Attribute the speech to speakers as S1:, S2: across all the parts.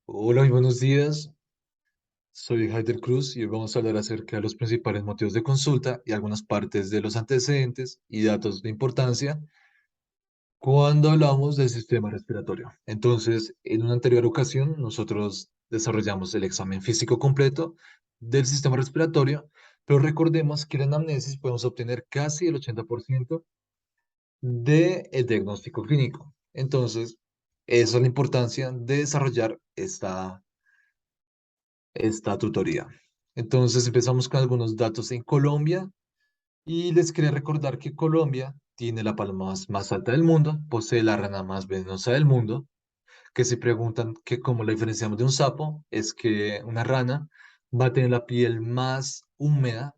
S1: Hola, muy buenos días. Soy Haider Cruz y hoy vamos a hablar acerca de los principales motivos de consulta y algunas partes de los antecedentes y datos de importancia cuando hablamos del sistema respiratorio. Entonces, en una anterior ocasión, nosotros desarrollamos el examen físico completo del sistema respiratorio, pero recordemos que en la anamnesis podemos obtener casi el 80% del diagnóstico clínico. Entonces, esa es la importancia de desarrollar esta tutoría. Entonces empezamos con algunos datos en Colombia y les quería recordar que Colombia tiene la palma más alta del mundo, posee la rana más venenosa del mundo, que se preguntan que cómo la diferenciamos de un sapo, es que una rana va a tener la piel más húmeda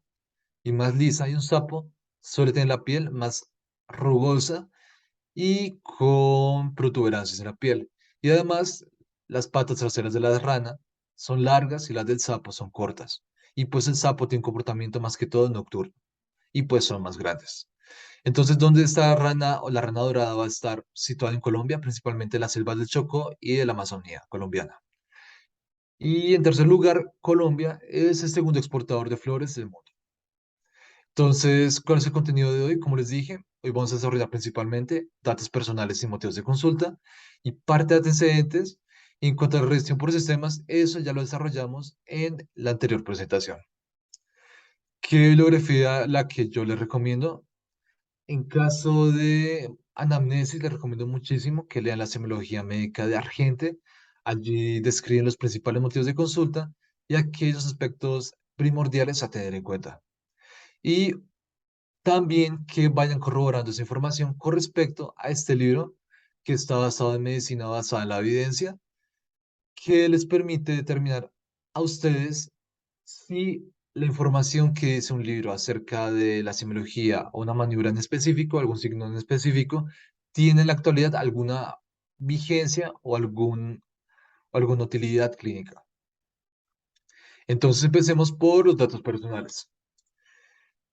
S1: y más lisa y un sapo suele tener la piel más rugosa y con protuberancias en la piel. Y además, las patas traseras de la rana son largas y las del sapo son cortas. Y pues el sapo tiene un comportamiento más que todo nocturno y pues son más grandes. Entonces, ¿dónde está la rana o la rana dorada va a estar situada en Colombia? Principalmente en las selvas del Chocó y de la Amazonía colombiana. Y en tercer lugar, Colombia es el segundo exportador de flores del mundo. Entonces, ¿cuál es el contenido de hoy? Como les dije, hoy vamos a desarrollar principalmente datos personales y motivos de consulta y parte de antecedentes. Y en cuanto a la gestión por sistemas, eso ya lo desarrollamos en la anterior presentación. ¿Qué bibliografía la que yo les recomiendo? En caso de anamnesis, les recomiendo muchísimo que lean la semiología médica de Argente. Allí describen los principales motivos de consulta y aquellos aspectos primordiales a tener en cuenta. Y también que vayan corroborando esa información con respecto a este libro que está basado en medicina basada en la evidencia, que les permite determinar a ustedes si la información que dice un libro acerca de la semiología o una maniobra en específico, algún signo en específico, tiene en la actualidad alguna vigencia o alguna utilidad clínica. Entonces empecemos por los datos personales.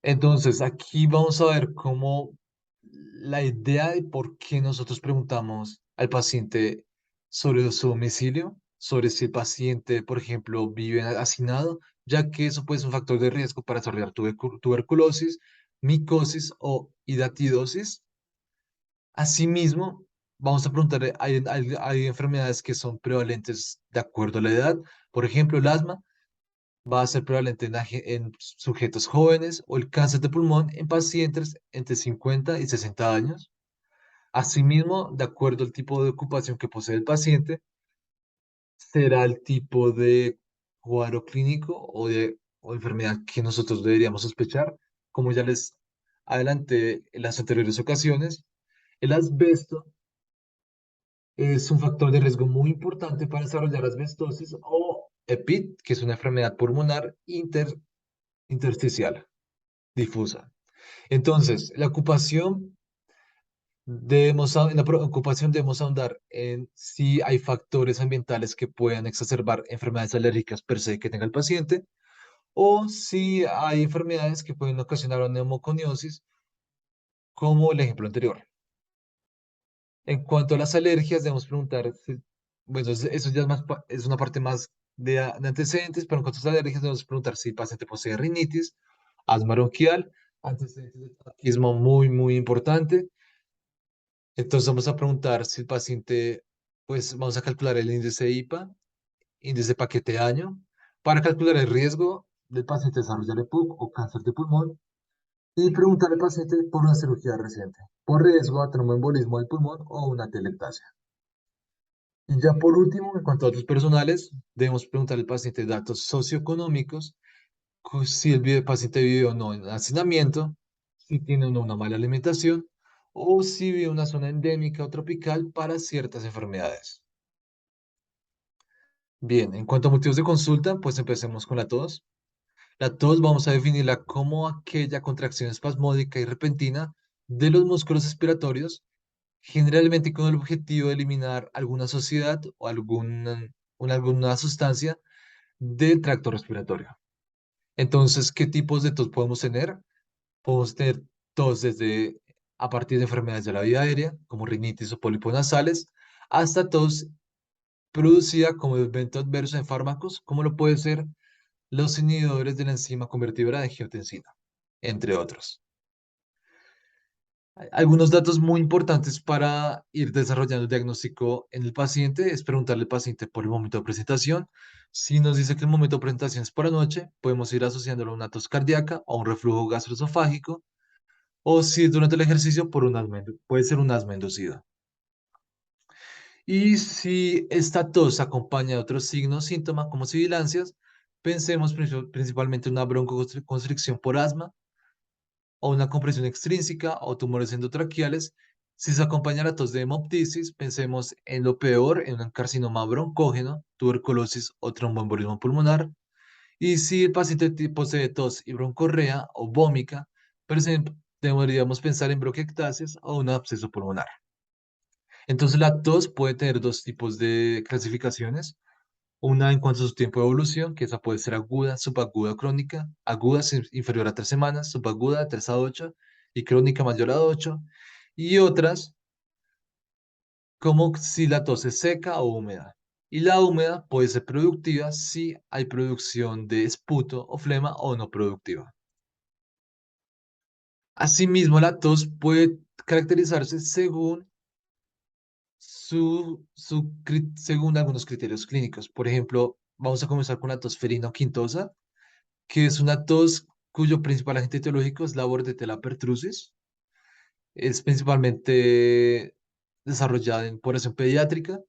S1: Entonces, aquí vamos a ver cómo la idea de por qué nosotros preguntamos al paciente sobre su domicilio, sobre si el paciente, por ejemplo, vive hacinado, ya que eso puede ser un factor de riesgo para desarrollar tuberculosis, micosis o hidatidosis. Asimismo, vamos a preguntarle, hay enfermedades que son prevalentes de acuerdo a la edad, por ejemplo, el asma va a ser prevalente en sujetos jóvenes o el cáncer de pulmón en pacientes entre 50 y 60 años. Asimismo, de acuerdo al tipo de ocupación que posee el paciente, será el tipo de cuadro clínico o enfermedad que nosotros deberíamos sospechar. Como ya les adelanté en las anteriores ocasiones, el asbesto es un factor de riesgo muy importante para desarrollar asbestosis o EPIT, que es una enfermedad pulmonar intersticial difusa. Entonces, en la ocupación debemos ahondar en si hay factores ambientales que puedan exacerbar enfermedades alérgicas per se que tenga el paciente, o si hay enfermedades que pueden ocasionar una neumoconiosis, como el ejemplo anterior. En cuanto a las alergias, debemos preguntar, bueno, eso ya es, es una parte más de antecedentes, pero en cuanto a las alergias, debemos preguntar si el paciente posee rinitis, asma bronquial, antecedentes de tabaquismo muy importante. Entonces vamos a preguntar si el paciente, pues vamos a calcular el índice de IPA, índice de paquete de año, para calcular el riesgo del paciente de desarrollar EPOC o cáncer de pulmón y preguntar al paciente por una cirugía reciente, por riesgo a tromboembolismo del pulmón o una telectasia. Y ya por último, en cuanto a datos personales, debemos preguntar al paciente datos socioeconómicos, si el paciente vive o no en hacinamiento, si tiene o no una mala alimentación, o si vive en una zona endémica o tropical para ciertas enfermedades. Bien, en cuanto a motivos de consulta, pues empecemos con la tos. La tos vamos a definirla como aquella contracción espasmódica y repentina de los músculos respiratorios, generalmente con el objetivo de eliminar alguna suciedad o alguna sustancia del tracto respiratorio. Entonces, ¿qué tipos de tos podemos tener? Podemos tener tos desde a partir de enfermedades de la vía aérea, como rinitis o pólipos nasales, hasta tos producida como evento adverso en fármacos, como lo puede ser los inhibidores de la enzima convertidora de angiotensina, entre otros. Algunos datos muy importantes para ir desarrollando el diagnóstico en el paciente es preguntarle al paciente por el momento de presentación. Si nos dice que el momento de presentación es por la noche, podemos ir asociándolo a una tos cardíaca o un reflujo gastroesofágico, o si es durante el ejercicio, por un asma, puede ser un asma inducido. Y si esta tos acompaña de otros signos, síntomas como sibilancias, pensemos principalmente en una broncoconstricción por asma o una compresión extrínseca o tumores endotraqueales. Si se acompaña la tos de hemoptisis, pensemos en lo peor, en un carcinoma broncógeno, tuberculosis o tromboembolismo pulmonar. Y si el paciente posee tos y broncorrea o vómica, deberíamos pensar en bronquiectasias o un absceso pulmonar. Entonces, la tos puede tener dos tipos de clasificaciones. Una en cuanto a su tiempo de evolución, que esa puede ser aguda, subaguda o crónica. Aguda es inferior a 3 semanas, subaguda de 3 a 8 y crónica mayor a 8. Y otras como si la tos es seca o húmeda. Y la húmeda puede ser productiva si hay producción de esputo o flema o no productiva. Asimismo, la tos puede caracterizarse según algunos criterios clínicos. Por ejemplo, vamos a comenzar con la tos ferino-quintosa, que es una tos cuyo principal agente etiológico es la Bordetella pertussis. Es principalmente desarrollada en población pediátrica.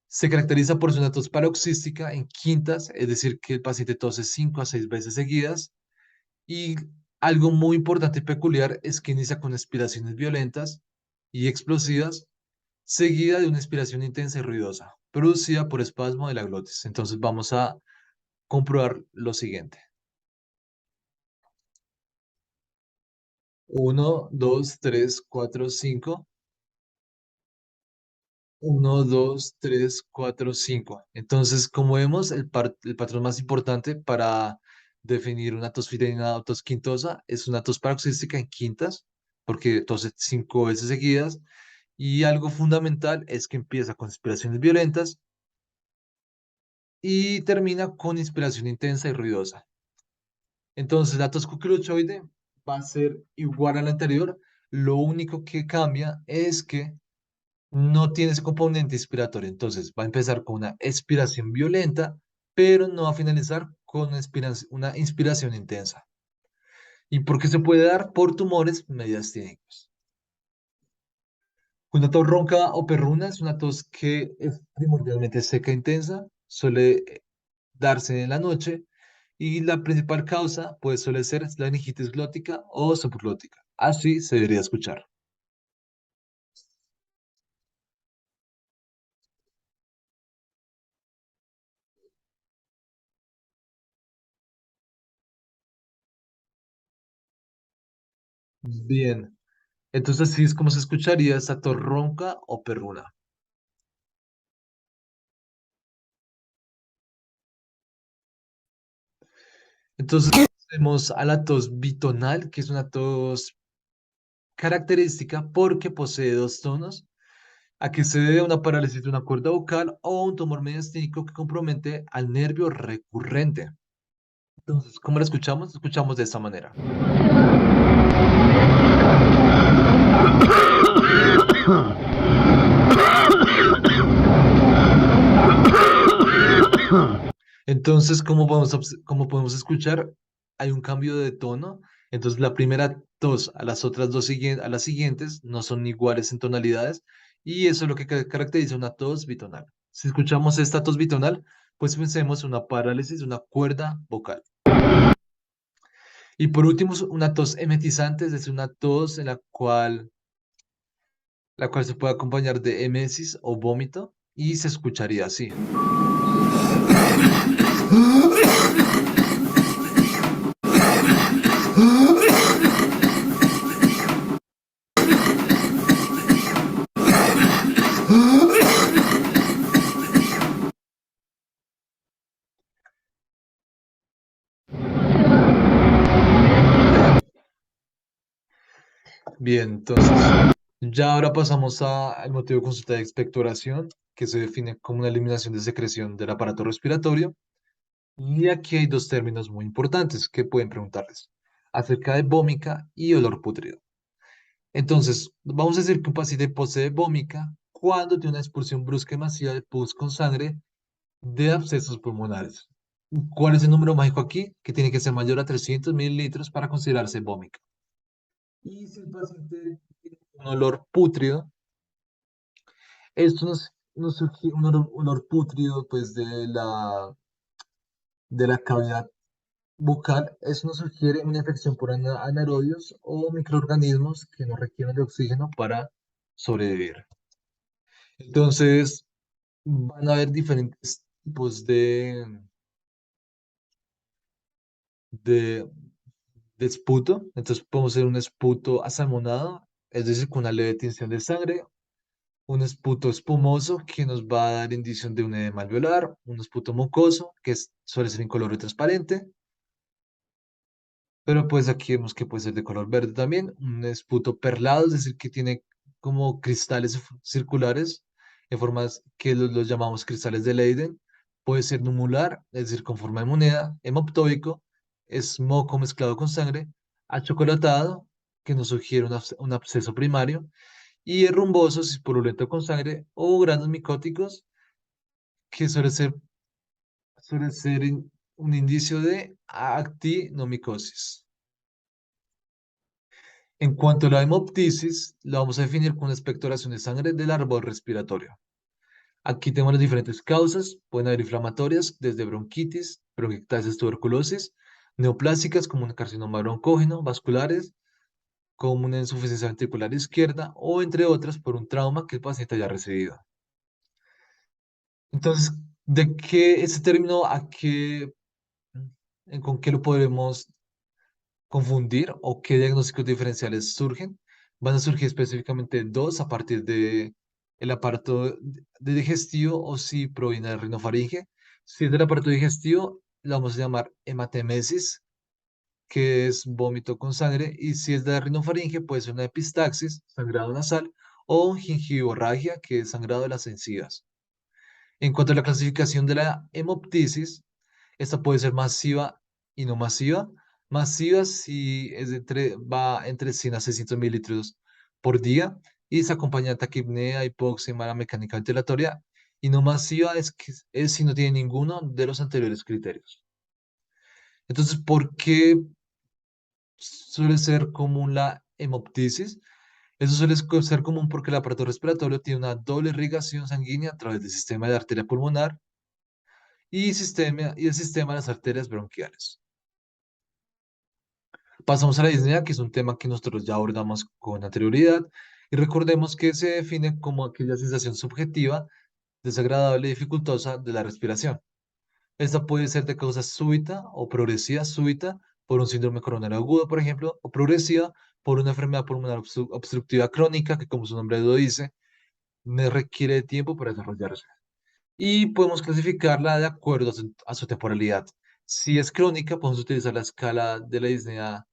S1: Se caracteriza por ser una tos paroxística en quintas, es decir, que el paciente tose 5 a 6 veces seguidas. Y algo muy importante y peculiar es que inicia con expiraciones violentas y explosivas, seguida de una expiración intensa y ruidosa, producida por espasmo de la glotis. Entonces vamos a comprobar lo siguiente. 1, 2, 3, 4, 5. 1, 2, 3, 4, 5. Entonces, como vemos, el patrón más importante para definir una tos fibrina o tos quintosa es una tos paroxística en quintas, porque tose 5 veces seguidas. Y algo fundamental es que empieza con inspiraciones violentas y termina con inspiración intensa y ruidosa. Entonces, la tos cucuruchoide va a ser igual a la anterior. Lo único que cambia es que no tiene ese componente inspiratorio. Entonces, va a empezar con una expiración violenta, pero no va a finalizar con una inspiración intensa. ¿Y por qué se puede dar? Por tumores mediastínicos. Una tos ronca o perruna es una tos que es primordialmente seca e intensa, suele darse en la noche y la principal causa pues suele ser la meningitis glótica o subglótica. Así se debería escuchar. Bien, entonces así es como se escucharía esa tos ronca o perruna. Entonces tenemos a la tos bitonal, que es una tos característica porque posee dos tonos, a que se debe una parálisis de una cuerda vocal o un tumor mediastínico que compromete al nervio recurrente. Entonces, ¿cómo la escuchamos? Escuchamos de esta manera. Entonces, como podemos escuchar, hay un cambio de tono. Entonces, la primera tos a las otras a las siguientes no son iguales en tonalidades y eso es lo que caracteriza una tos bitonal. Si escuchamos esta tos bitonal, pues pensemos en una parálisis de una cuerda vocal. Y por último, una tos emetizante, es decir, una tos en la cual se puede acompañar de emesis o vómito y se escucharía así. Bien, entonces ya ahora pasamos al motivo de consulta de expectoración, que se define como una eliminación de secreción del aparato respiratorio. Y aquí hay dos términos muy importantes que pueden preguntarles acerca de vómica y olor pútrido. Entonces, vamos a decir que un paciente posee vómica cuando tiene una expulsión brusca y masiva de pus con sangre de abscesos pulmonares. ¿Cuál es el número mágico aquí? Que tiene que ser mayor a 300 mililitros para considerarse vómica. Y si el paciente tiene un olor pútrido, esto nos sugiere un olor pútrido pues de la cavidad bucal. Eso nos sugiere una infección por anaerobios o microorganismos que no requieren de oxígeno para sobrevivir. Entonces, van a haber diferentes tipos de, de esputo. Entonces, podemos hacer un esputo asalmonado, es decir, con una leve tinción de sangre. Un esputo espumoso que nos va a dar indicio de un edema alveolar. Un esputo mucoso suele ser incoloro y transparente. Pero pues aquí vemos que puede ser de color verde también, un esputo perlado, es decir, que tiene como cristales circulares en formas que los llamamos cristales de Leyden. Puede ser numular, es decir, con forma de moneda, hemoptóico, es moco mezclado con sangre, achocolatado, que nos sugiere un absceso primario, y es rumboso, si es purulento con sangre, o granos micóticos, que suele ser un indicio de actinomicosis. En cuanto a la hemoptisis, la vamos a definir con una expectoración de sangre del árbol respiratorio. Aquí tenemos las diferentes causas, pueden haber inflamatorias, desde bronquitis, bronquiectasis, tuberculosis, neoplásicas como un carcinoma broncógeno, vasculares, como una insuficiencia ventricular izquierda, o entre otras por un trauma que el paciente haya recibido. Entonces, ¿de qué ese término, con qué lo podemos confundir o qué diagnósticos diferenciales surgen? Van a surgir específicamente dos a partir de el aparato de digestivo o si proviene del rinofaringe. Si es del aparato digestivo, la vamos a llamar hematemesis, que es vómito con sangre, y si es de la rinofaringe, puede ser una epistaxis, sangrado nasal, o gingivorragia, que es sangrado de las encías. En cuanto a la clasificación de la hemoptisis, esta puede ser masiva y no masiva. Masiva si va entre 100 a 600 mililitros por día y se acompaña de taquipnea, hipoxia, mala mecánica ventilatoria. Y no masiva es si no tiene ninguno de los anteriores criterios. Entonces, ¿por qué suele ser común la hemoptisis? Eso ser común porque el aparato respiratorio tiene una doble irrigación sanguínea a través del sistema de arteria pulmonar y el sistema de las arterias bronquiales. Pasamos a la disnea, que es un tema que nosotros ya abordamos con anterioridad, y recordemos que se define como aquella sensación subjetiva, desagradable y dificultosa de la respiración. Esta puede ser de causa súbita o progresiva súbita por un síndrome coronario agudo, por ejemplo, o progresiva por una enfermedad pulmonar obstructiva crónica, que como su nombre lo dice, no requiere de tiempo para desarrollarse. Y podemos clasificarla de acuerdo a su temporalidad. Si es crónica, podemos utilizar la escala de la disnea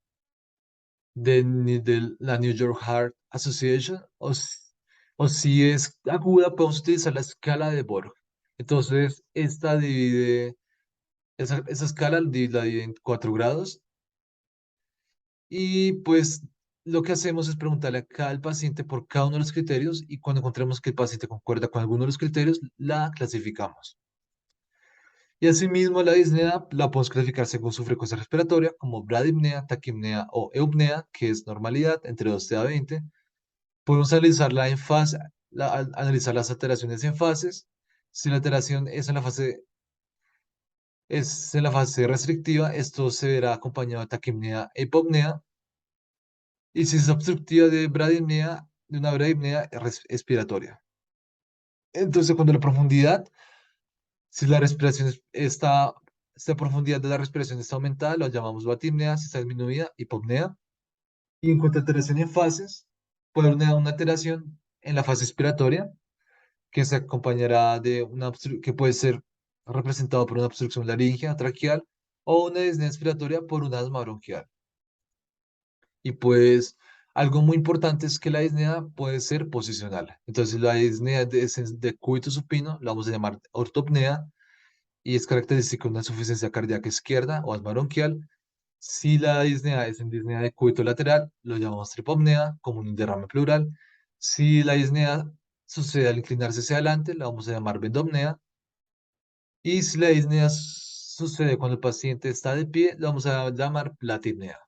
S1: de la New York Heart Association, o si es aguda, podemos utilizar la escala de Borg. Entonces, esa escala la divide en 4 grados, y pues lo que hacemos es preguntarle a cada paciente por cada uno de los criterios, y cuando encontremos que el paciente concuerda con alguno de los criterios, la clasificamos. Y asimismo, la disnea la podemos clasificar según su frecuencia respiratoria, como bradipnea, taquipnea o eupnea, que es normalidad, entre 2 a 20. Podemos analizarla en fase, analizar las alteraciones en fases. Si la alteración es en la fase restrictiva, esto se verá acompañado de taquipnea e hipopnea. Y si es obstructiva de una bradipnea expiratoria. Entonces, cuando la profundidad, si la respiración esta profundidad de la respiración está aumentada, lo llamamos batipnea; si está disminuida, hipopnea. Y en cuanto a alteración en fases, puede haber una alteración en la fase expiratoria, que se acompañará que puede ser representado por una obstrucción laríngea, traqueal, o una disnea expiratoria por una asma bronquial. Y pues Algo muy importante es que la disnea puede ser posicional. Entonces, la disnea de cúbito supino la vamos a llamar ortopnea y es característica de una insuficiencia cardíaca izquierda o asma bronquial. Si la disnea es en disnea de cúbito lateral, lo llamamos tripopnea, como un derrame pleural. Si la disnea sucede al inclinarse hacia adelante, la vamos a llamar vendopnea. Y si la disnea sucede cuando el paciente está de pie, la vamos a llamar platipnea,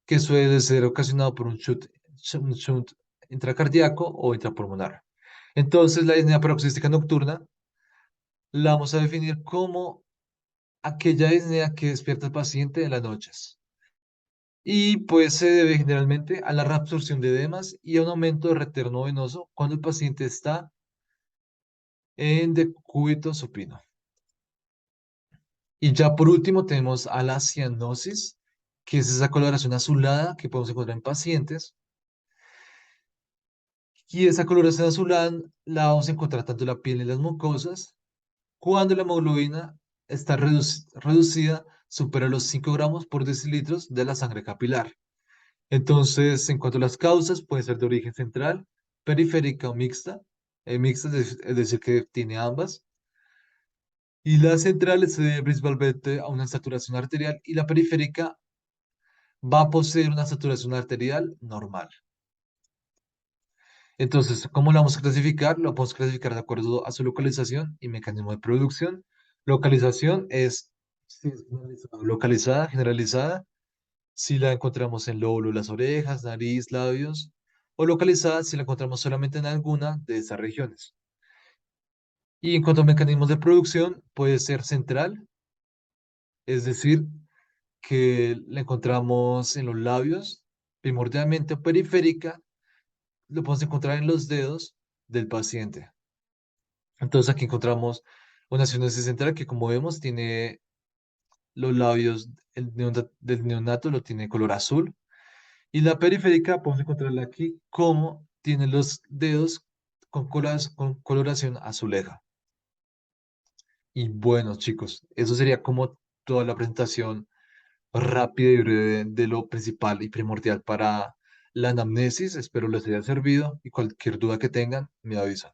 S1: que suele ser ocasionado por un shunt intracardíaco o intrapulmonar. Entonces, la disnea paroxística nocturna la vamos a definir como aquella disnea que despierta al paciente en las noches. Y pues se debe generalmente a la reabsorción de edemas y a un aumento de retorno venoso cuando el paciente está en decúbito supino. Y ya por último tenemos a la cianosis, que es esa coloración azulada que podemos encontrar en pacientes. Y esa coloración azulada la vamos a encontrar tanto en la piel y en las mucosas cuando la hemoglobina está reducida, supera los 5 gramos por decilitros de la sangre capilar. Entonces, en cuanto a las causas, pueden ser de origen central, periférica o mixta. Mixta es decir, que tiene ambas. Y la central se debe principalmente a una saturación arterial y la periférica va a poseer una saturación arterial normal. Entonces, ¿cómo lo vamos a clasificar? Lo podemos clasificar de acuerdo a su localización y mecanismo de producción. Localización es si es generalizada o localizada, generalizada, si la encontramos en lóbulo, las orejas, nariz, labios, o localizada si la encontramos solamente en alguna de estas regiones. Y en cuanto a mecanismos de producción, puede ser central, es decir, que la encontramos en los labios, primordialmente o periférica, lo podemos encontrar en los dedos del paciente. Entonces aquí encontramos una sinapsis central que como vemos tiene los labios del neonato lo tiene color azul y la periférica podemos encontrarla aquí como tiene los dedos con coloración azuleja. Y bueno chicos, eso sería como toda la presentación rápida y breve de lo principal y primordial para la anamnesis. Espero les haya servido y cualquier duda que tengan me avisan.